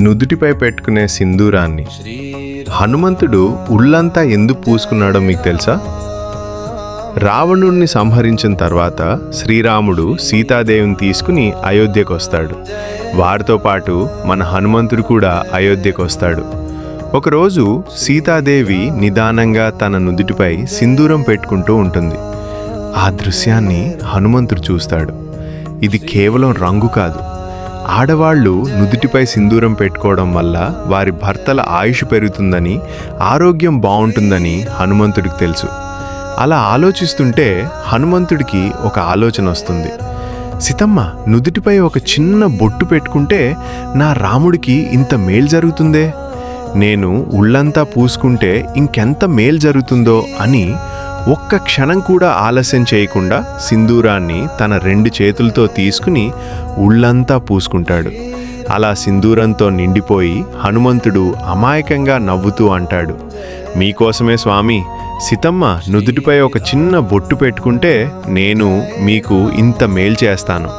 నుదుటిపై పెట్టుకునే సింధూరాన్ని హనుమంతుడు ఉళ్ళంతా ఎందుకు పూసుకున్నాడో మీకు తెలుసా? రావణుడిని సంహరించిన తర్వాత శ్రీరాముడు సీతాదేవిని తీసుకుని అయోధ్యకు వస్తాడు. వారితో పాటు మన హనుమంతుడు కూడా అయోధ్యకు వస్తాడు. ఒకరోజు సీతాదేవి నిదానంగా తన నుదుటిపై సింధూరం పెట్టుకుంటూ ఉంటుంది. ఆ దృశ్యాన్ని హనుమంతుడు చూస్తాడు. ఇది కేవలం రంగు కాదు. ఆడవాళ్లు నుదుటిపై సింధూరం పెట్టుకోవడం వల్ల వారి భర్తల ఆయుష్ పెరుగుతుందని, ఆరోగ్యం బాగుంటుందని హనుమంతుడికి తెలుసు. అలా ఆలోచిస్తుంటే హనుమంతుడికి ఒక ఆలోచన వస్తుంది. సీతమ్మ నుదుటిపై ఒక చిన్న బొట్టు పెట్టుకుంటే నా రాముడికి ఇంత మేలు జరుగుతుందే, నేను ఉళ్ళంతా పూసుకుంటే ఇంకెంత మేలు జరుగుతుందో అని ఒక్క క్షణం కూడా ఆలస్యం చేయకుండా సింధూరాన్ని తన 2 చేతులతో తీసుకుని ఉళ్ళంతా పూసుకుంటాడు. అలా సింధూరంతో నిండిపోయి హనుమంతుడు అమాయకంగా నవ్వుతూ అంటాడు, మీకోసమే స్వామి, సీతమ్మ నుదుటిపై ఒక చిన్న బొట్టు పెట్టుకుంటే నేను మీకు ఇంత మేలు చేస్తాను.